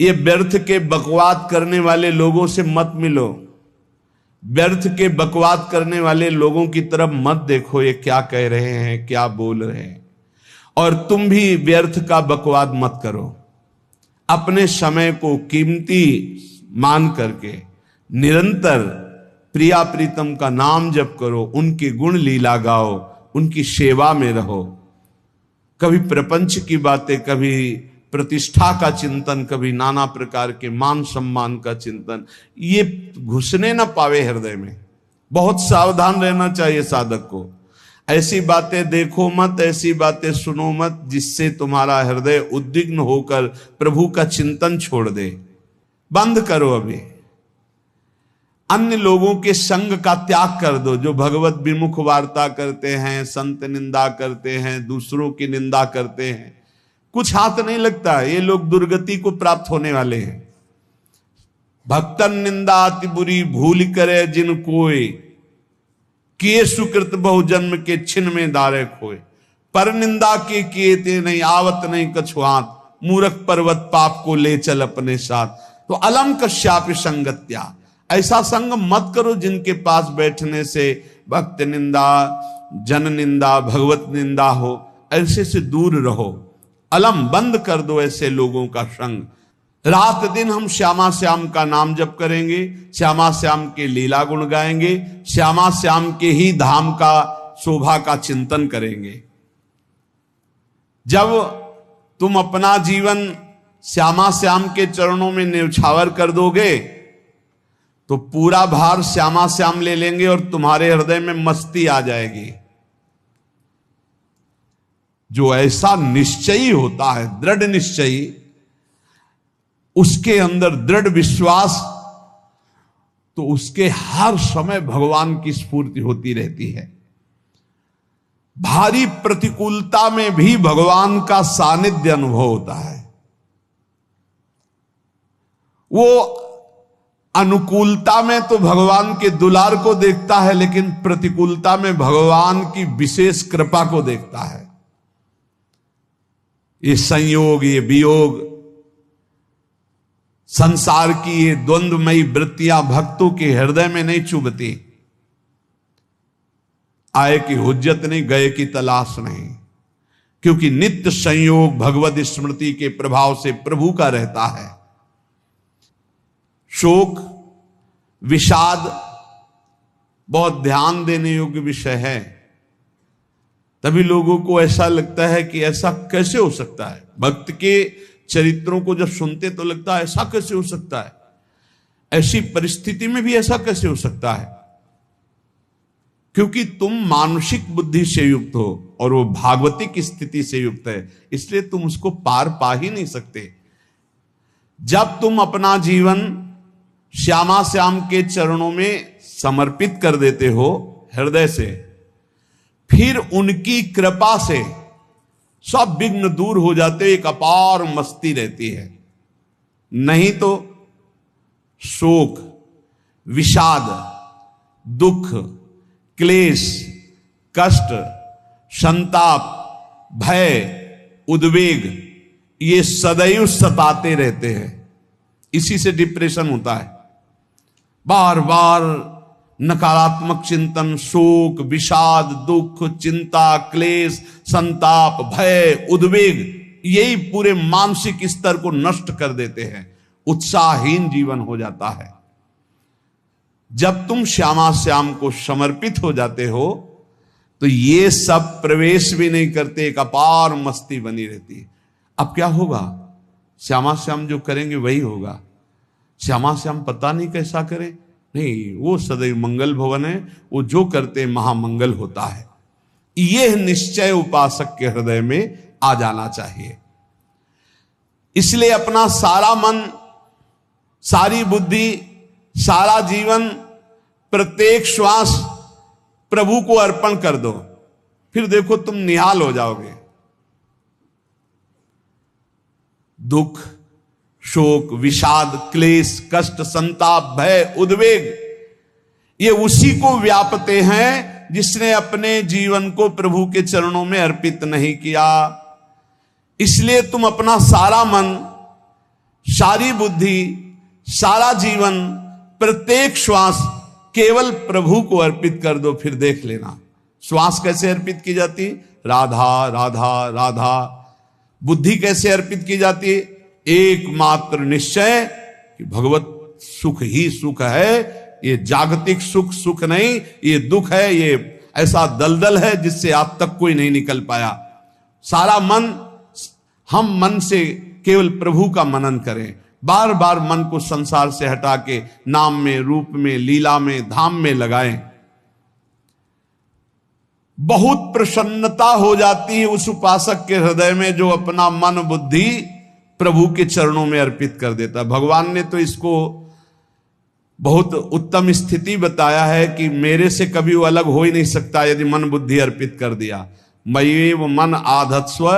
ये व्यर्थ के बकवाद करने वाले लोगों से मत मिलो, व्यर्थ के बकवाद करने वाले लोगों की तरफ मत देखो, ये क्या कह रहे हैं, क्या बोल रहे हैं। और तुम भी व्यर्थ का बकवाद मत करो। अपने समय को कीमती मान करके निरंतर प्रिया प्रीतम का नाम जप करो, उनकी गुण लीला गाओ, उनकी सेवा में रहो। कभी प्रपंच की बातें, कभी प्रतिष्ठा का चिंतन, कभी नाना प्रकार के मान सम्मान का चिंतन, ये घुसने ना पावे हृदय में। बहुत सावधान रहना चाहिए साधक को। ऐसी बातें देखो मत, ऐसी बातें सुनो मत जिससे तुम्हारा हृदय उद्विग्न होकर प्रभु का चिंतन छोड़ दे। बंद करो अभी। अन्य लोगों के संग का त्याग कर दो, जो भगवत विमुख वार्ता करते हैं, संत निंदा करते हैं, दूसरों की निंदा करते हैं। कुछ हाथ नहीं लगता, ये लोग दुर्गति को प्राप्त होने वाले हैं। भक्तन निंदा अति बुरी भूल करे जिन कोय, किए सुकृत बहु जन्म के छिन में दारे खोए। पर निंदा के किए ते नहीं आवत नहीं कछु हाथ, मूर्ख पर्वत पाप को ले चल अपने साथ। तो अलम कश्यापि संगत्या, ऐसा संग मत करो जिनके पास बैठने से भक्त निंदा, जन निंदा, भगवत निंदा हो। ऐसे से दूर रहो। अलम बंद कर दो ऐसे लोगों का संग। रात दिन हम श्यामा श्याम का नाम जप करेंगे, श्यामा श्याम के लीला गुण गाएंगे, श्यामा श्याम के ही धाम का शोभा का चिंतन करेंगे। जब तुम अपना जीवन श्यामा श्याम के चरणों में न्यौछावर कर दोगे तो पूरा भार श्यामा श्याम ले लेंगे और तुम्हारे हृदय में मस्ती आ जाएगी। जो ऐसा निश्चयी होता है, दृढ़ निश्चयी, उसके अंदर दृढ़ विश्वास, तो उसके हर समय भगवान की स्फूर्ति होती रहती है। भारी प्रतिकूलता में भी भगवान का सानिध्य अनुभव होता है। वो अनुकूलता में तो भगवान के दुलार को देखता है, लेकिन प्रतिकूलता में भगवान की विशेष कृपा को देखता है। ये संयोग, ये वियोग, संसार की ये द्वंद्वमयी वृत्तियां भक्तों के हृदय में नहीं चुभती। आए की हुज्जत नहीं, गए की तलाश नहीं, क्योंकि नित्य संयोग भगवत स्मृति के प्रभाव से प्रभु का रहता है। शोक, विषाद बहुत ध्यान देने योग्य विषय है। तभी लोगों को ऐसा लगता है कि ऐसा कैसे हो सकता है। भक्त के चरित्रों को जब सुनते तो लगता है ऐसा कैसे हो सकता है, ऐसी परिस्थिति में भी ऐसा कैसे हो सकता है। क्योंकि तुम मानसिक बुद्धि से युक्त हो और वो भागवतिक स्थिति से युक्त है, इसलिए तुम उसको पार पा ही नहीं सकते। जब तुम अपना जीवन श्यामा श्याम के चरणों में समर्पित कर देते हो हृदय से, फिर उनकी कृपा से सब विघ्न दूर हो जाते, एक अपार मस्ती रहती है। नहीं तो शोक, विषाद, दुख, क्लेश, कष्ट, संताप, भय, उद्वेग, ये सदैव सताते रहते हैं। इसी से डिप्रेशन होता है। बार बार नकारात्मक चिंतन, शोक, विषाद, दुख, चिंता, क्लेश, संताप, भय, उद्वेग, यही पूरे मानसिक स्तर को नष्ट कर देते हैं। उत्साहहीन जीवन हो जाता है। जब तुम श्यामा श्याम को समर्पित हो जाते हो तो ये सब प्रवेश भी नहीं करते, एक अपार मस्ती बनी रहती है। अब क्या होगा? श्यामा श्याम जो करेंगे वही होगा। श्यामा श्याम पता नहीं कैसा करें, नहीं, वो सदैव मंगल भवन है, वो जो करते महामंगल होता है। यह निश्चय उपासक के हृदय में आ जाना चाहिए। इसलिए अपना सारा मन, सारी बुद्धि, सारा जीवन, प्रत्येक श्वास प्रभु को अर्पण कर दो, फिर देखो तुम निहाल हो जाओगे। दुख, शोक, विषाद, क्लेश, कष्ट, संताप, भय, उद्वेग, ये उसी को व्यापते हैं जिसने अपने जीवन को प्रभु के चरणों में अर्पित नहीं किया। इसलिए तुम अपना सारा मन सारी बुद्धि, सारा जीवन, प्रत्येक श्वास केवल प्रभु को अर्पित कर दो, फिर देख लेना श्वास कैसे अर्पित की जाती, राधा राधा राधा। बुद्धि कैसे अर्पित की जाती, एकमात्र निश्चय कि भगवत सुख ही सुख है, ये जागतिक सुख सुख नहीं, ये दुख है, ये ऐसा दलदल है जिससे आज तक कोई नहीं निकल पाया। सारा मन, हम मन से केवल प्रभु का मनन करें, बार बार मन को संसार से हटा के नाम में, रूप में, लीला में, धाम में लगाएं। बहुत प्रसन्नता हो जाती है उस उपासक के हृदय में जो अपना मन बुद्धि प्रभु के चरणों में अर्पित कर देता। भगवान ने तो इसको बहुत उत्तम स्थिति बताया है कि मेरे से कभी वो अलग हो ही नहीं सकता यदि मन बुद्धि अर्पित कर दिया। मयि एव मन आधत्स्व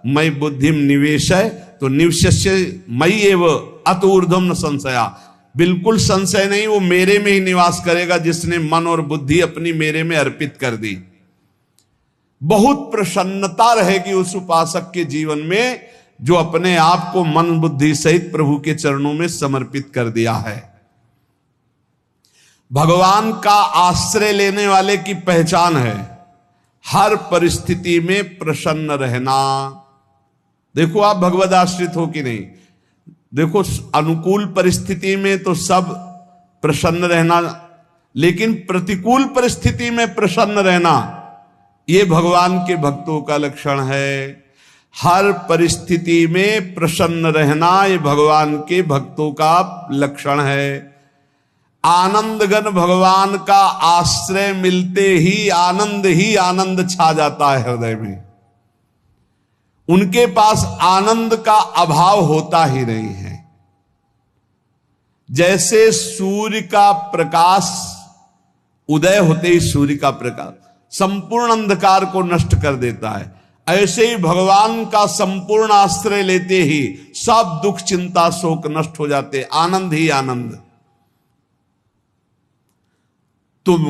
मयि बुद्धिम निवेशय, तो निवश्य मयि एव अत ऊर्ध्वम न संशया, बिल्कुल संशय नहीं, वो मेरे में ही निवास करेगा जिसने मन और बुद्धि अपनी मेरे में अर्पित कर दी। बहुत प्रसन्नता रहेगी उस उपासक के जीवन में जो अपने आप को मन बुद्धि सहित प्रभु के चरणों में समर्पित कर दिया है। भगवान का आश्रय लेने वाले की पहचान है हर परिस्थिति में प्रसन्न रहना। देखो आप भगवद आश्रित हो कि नहीं, देखो अनुकूल परिस्थिति में तो सब प्रसन्न रहना, लेकिन प्रतिकूल परिस्थिति में प्रसन्न रहना ये भगवान के भक्तों का लक्षण है। हर परिस्थिति में प्रसन्न रहना ये भगवान के भक्तों का लक्षण है। आनंदगन भगवान का आश्रय मिलते ही आनंद छा जाता है हृदय में। उनके पास आनंद का अभाव होता ही नहीं है। जैसे सूर्य का प्रकाश उदय होते ही सूर्य का प्रकाश संपूर्ण अंधकार को नष्ट कर देता है, ऐसे ही भगवान का संपूर्ण आश्रय लेते ही सब दुख चिंता शोक नष्ट हो जाते, आनंद ही आनंद। तुम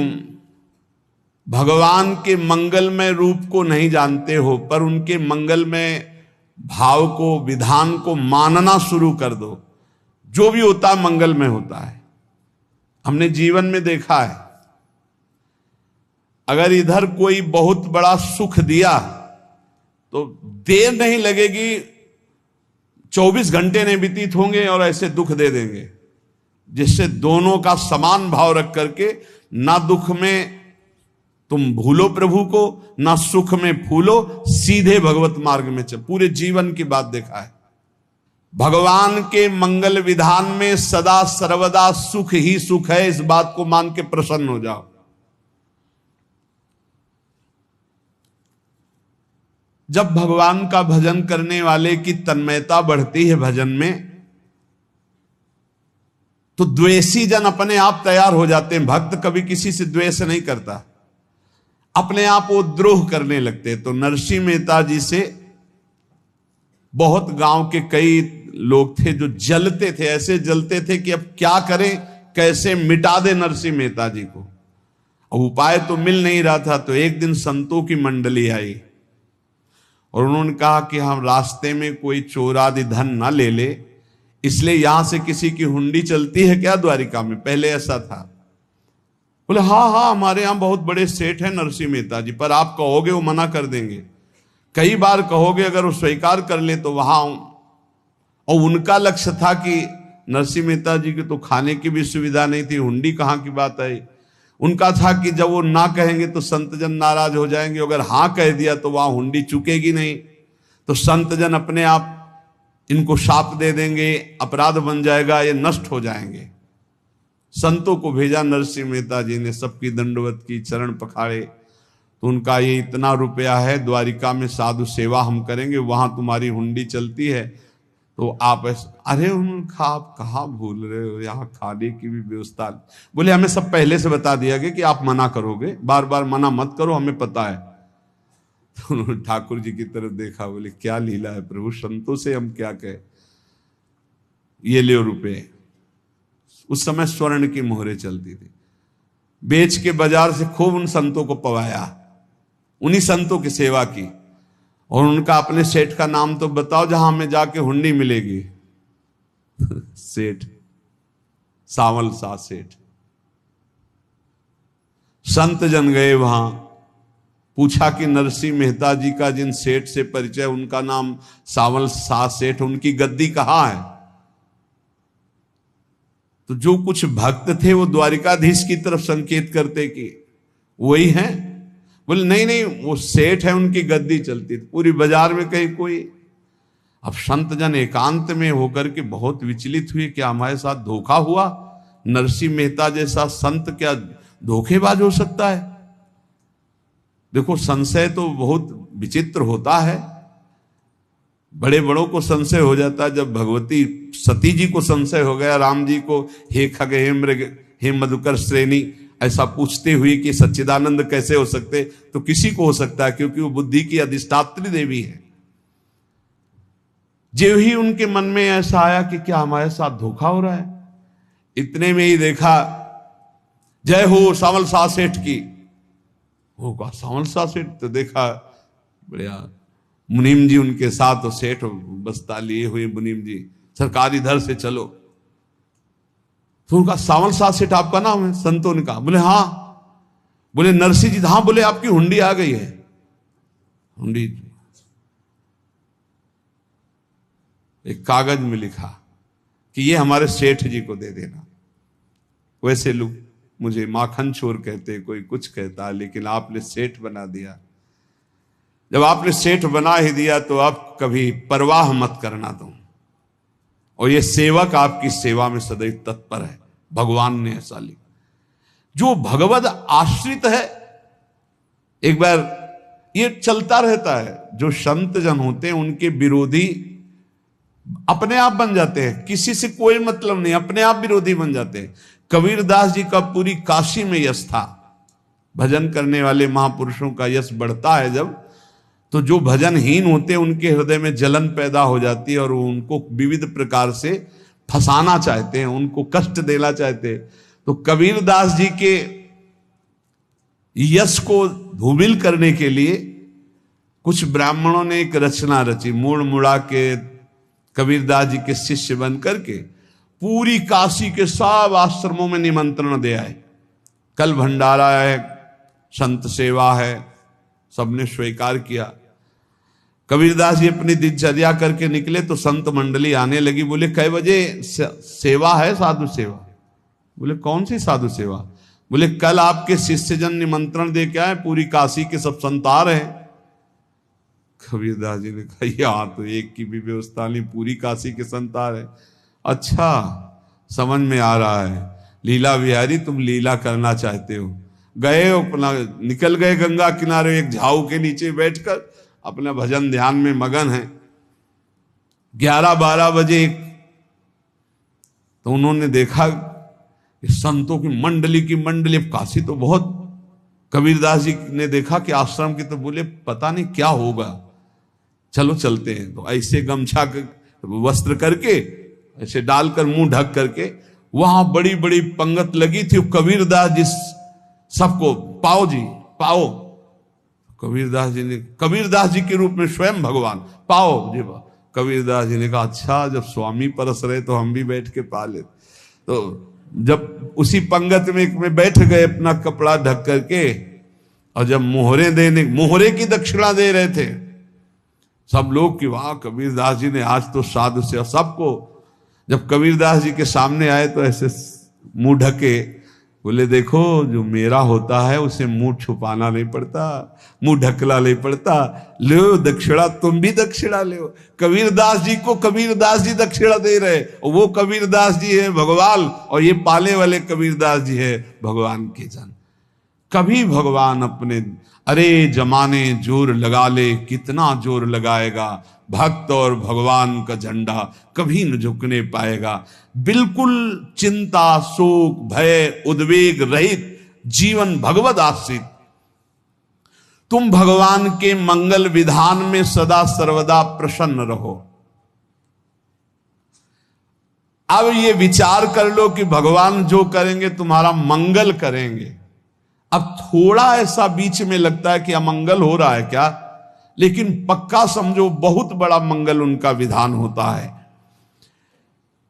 भगवान के मंगलमय रूप को नहीं जानते हो, पर उनके मंगलमय भाव को, विधान को मानना शुरू कर दो। जो भी होता है मंगलमय होता है। हमने जीवन में देखा है, अगर इधर कोई बहुत बड़ा सुख दिया तो देर नहीं लगेगी, 24 घंटे नहीं व्यतीत होंगे और ऐसे दुख दे देंगे, जिससे दोनों का समान भाव रख करके ना दुख में तुम भूलो प्रभु को, ना सुख में फूलो, सीधे भगवत मार्ग में चल। पूरे जीवन की बात देखा है। भगवान के मंगल विधान में सदा सर्वदा सुख ही सुख है, इस बात को मान के प्रसन्न हो जाओ। जब भगवान का भजन करने वाले की तन्मयता बढ़ती है भजन में, तो द्वेषी जन अपने आप तैयार हो जाते हैं। भक्त कभी किसी से द्वेष नहीं करता, अपने आप वो द्रोह करने लगते। तो नरसिंह मेहता जी से बहुत गांव के कई लोग थे जो जलते थे, ऐसे जलते थे कि अब क्या करें, कैसे मिटा दे नरसिंह मेहता जी को। अब उपाय तो मिल नहीं रहा था। तो एक दिन संतों की मंडली आई और उन्होंने कहा कि हम रास्ते में कोई चोर आदि धन ना ले ले, इसलिए यहां से किसी की हुंडी चलती है क्या द्वारिका में? पहले ऐसा था। बोले हाँ हमारे यहां बहुत बड़े सेठ हैं नरसिंह मेहता जी, पर आप कहोगे वो मना कर देंगे। कई बार कहोगे, अगर वो स्वीकार कर ले तो वहां। और उनका लक्ष्य था कि नरसिंह मेहता जी की तो खाने की भी सुविधा नहीं थी, हुंडी कहां की बात आई। उनका था कि जब वो ना कहेंगे तो संतजन नाराज हो जाएंगे, अगर हाँ कह दिया तो वहां हुंडी चुकेगी नहीं, तो संतजन अपने आप इनको शाप दे देंगे, अपराध बन जाएगा, ये नष्ट हो जाएंगे। संतों को भेजा नरसिंह मेहता जी ने, सबकी दंडवत की, चरण पखाड़े। तो उनका ये इतना रुपया है, द्वारिका में साधु सेवा हम करेंगे, वहां तुम्हारी हुंडी चलती है तो आप अरे उनका आप कहाँ भूल रहे हो, यहाँ खाने की भी व्यवस्था। बोले हमें सब पहले से बता दिया गया कि आप मना करोगे, बार बार मना मत करो, हमें पता है। तो उन्होंने ठाकुर जी की तरफ देखा, बोले क्या लीला है प्रभु, संतों से हम क्या कहें, ये ले रुपए। उस समय स्वर्ण की मोहरें चलती थी, बेच के बाजार से खूब उन संतों को पवाया, उन्हीं संतों की सेवा की। और उनका अपने सेठ का नाम तो बताओ जहां हमें जाके हुंडी मिलेगी। सेठ, सावल सा सेठ। संत जन गए वहां, पूछा कि नरसिंह मेहता जी का जिन सेठ से परिचय, उनका नाम सावल सा सेठ, उनकी गद्दी कहां है? तो जो कुछ भक्त थे वो द्वारिकाधीश की तरफ संकेत करते कि वही हैं। बोले नहीं नहीं, वो सेठ है, उनकी गद्दी चलती। पूरी बाजार में कहीं कोई। अब संत जन एकांत में होकर के बहुत विचलित हुए, क्या हमारे साथ धोखा हुआ? नरसिंह मेहता जैसा संत क्या धोखेबाज हो सकता है? देखो, संशय तो बहुत विचित्र होता है। बड़े बड़ों को संशय हो जाता है। जब भगवती सती जी को संशय हो गया, राम जी को हे खग हे मृग हे मधुकर श्रेणी ऐसा पूछते हुए कि सच्चिदानंद कैसे हो सकते, तो किसी को हो सकता है, क्योंकि वो बुद्धि की अधिष्ठात्री देवी है। जो ही उनके मन में ऐसा आया कि क्या हमारे साथ धोखा हो रहा है, इतने में ही देखा जय हो सावल सा सेठ की। वो कहा सावल सा सेठ, तो देखा बढ़िया मुनीम जी उनके साथ, तो सेठ बस्ता लिए हुए मुनीम जी, सरकार इधर से चलो। तो उनका सावल सा सेठ आपका नाम है? संतों ने कहा। बोले हाँ। बोले नरसिंह जी? हाँ। बोले आपकी हुंडी आ गई है। हुंडी एक कागज में लिखा कि ये हमारे सेठ जी को दे देना। वैसे लोग मुझे माखन चोर कहते, कोई कुछ कहता, लेकिन आपने सेठ बना दिया। जब आपने सेठ बना ही दिया तो आप कभी परवाह मत करना तुम। और ये सेवक आपकी सेवा में सदैव तत्पर है। भगवान ने ऐसा लिखा। जो भगवद आश्रित है, एक बार ये चलता रहता है, जो संत जन होते हैं उनके विरोधी अपने आप बन जाते हैं। किसी से कोई मतलब नहीं, अपने आप विरोधी बन जाते हैं। कबीरदास जी का पूरी काशी में यश था। भजन करने वाले महापुरुषों का यश बढ़ता है जब, तो जो भजनहीन होते हैं उनके हृदय में जलन पैदा हो जाती है और वो उनको विविध प्रकार से फंसाना चाहते हैं, उनको कष्ट देना चाहते हैं। तो कबीरदास जी के यश को धूमिल करने के लिए कुछ ब्राह्मणों ने एक रचना रची। मुड़ मुड़ा के कबीरदास जी के शिष्य बन करके पूरी काशी के सब आश्रमों में निमंत्रण दे आए। कल भंडारा है, संत सेवा है, सबने स्वीकार किया। कबीरदास जी अपनी दिनचर्या करके निकले तो संत मंडली आने लगी। बोले कै बजे सेवा है? साधु सेवा। बोले कौन सी साधु सेवा? बोले कल आपके शिष्यजन निमंत्रण दे के आए, पूरी काशी के सब संत आ रहे हैं। कबीरदास जी ने कहा यहाँ तो एक की भी व्यवस्था नहीं, पूरी काशी के संत आ रहे। अच्छा, समझ में आ रहा है, लीला बिहारी तुम लीला करना चाहते हो। गए अपना निकल गए गंगा किनारे, एक झाऊ के नीचे बैठकर अपना भजन ध्यान में मगन है। 11-12 बजे तो उन्होंने देखा संतों की मंडली, काशी तो बहुत। कबीरदास जी ने देखा कि आश्रम की, तो बोले पता नहीं क्या होगा, चलो चलते हैं। तो ऐसे गमछा वस्त्र करके ऐसे डालकर मुंह ढक करके, वहां बड़ी बड़ी पंगत लगी थी। कबीरदास जी सबको पाओ जी पाओ। कबीरदास जी के रूप में स्वयं भगवान पाओ जी। कबीरदास जी ने कहा अच्छा, जब स्वामी परस रहे तो हम भी बैठ के पा ले। तो जब उसी पंगत में बैठ गए अपना कपड़ा ढक करके, और जब मोहरे की दक्षिणा दे रहे थे सब लोग कि वाह कबीरदास जी ने आज तो साधु से। सबको जब कबीरदास जी के सामने आए तो ऐसे मुंह ढके, बोले देखो जो मेरा होता है उसे मुंह छुपाना नहीं पड़ता, मुंह ढकला नहीं पड़ता। लो दक्षिणा, तुम भी दक्षिणा लो। कबीरदास जी को कबीरदास जी दक्षिणा दे रहे, और वो कबीरदास जी है भगवान, और ये पाले वाले कबीरदास जी है भगवान के जन। कभी भगवान अपने, अरे जमाने जोर लगा ले, कितना जोर लगाएगा, भक्त और भगवान का झंडा कभी न झुकने पाएगा। बिल्कुल चिंता शोक भय उद्वेग रहित जीवन भगवद आश्रित। तुम भगवान के मंगल विधान में सदा सर्वदा प्रसन्न रहो। अब ये विचार कर लो कि भगवान जो करेंगे तुम्हारा मंगल करेंगे। अब थोड़ा ऐसा बीच में लगता है कि अमंगल हो रहा है क्या, लेकिन पक्का समझो बहुत बड़ा मंगल उनका विधान होता है।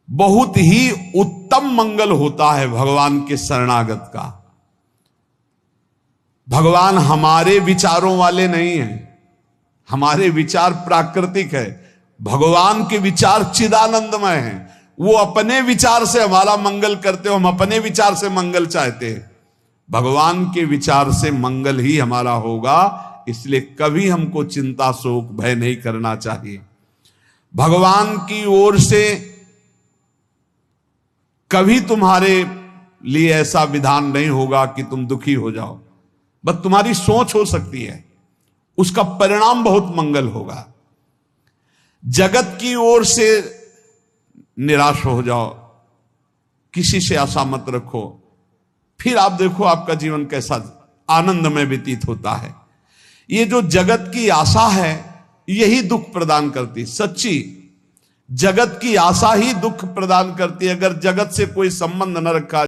बहुत ही उत्तम मंगल होता है भगवान के शरणागत का। भगवान हमारे विचारों वाले नहीं हैं, हमारे विचार प्राकृतिक है, भगवान के विचार चिदानंदमय हैं। वो अपने विचार से हमारा मंगल करते हो, हम अपने विचार से मंगल चाहते हैं। भगवान के विचार से मंगल ही हमारा होगा, इसलिए कभी हमको चिंता शोक भय नहीं करना चाहिए। भगवान की ओर से कभी तुम्हारे लिए ऐसा विधान नहीं होगा कि तुम दुखी हो जाओ, बस तुम्हारी सोच हो सकती है, उसका परिणाम बहुत मंगल होगा। जगत की ओर से निराश हो जाओ, किसी से आशा मत रखो, फिर आप देखो आपका जीवन कैसा आनंद में व्यतीत होता है। ये जो जगत की आशा है यही दुख प्रदान करती, सच्ची जगत की आशा ही दुख प्रदान करती है। अगर जगत से कोई संबंध न रखा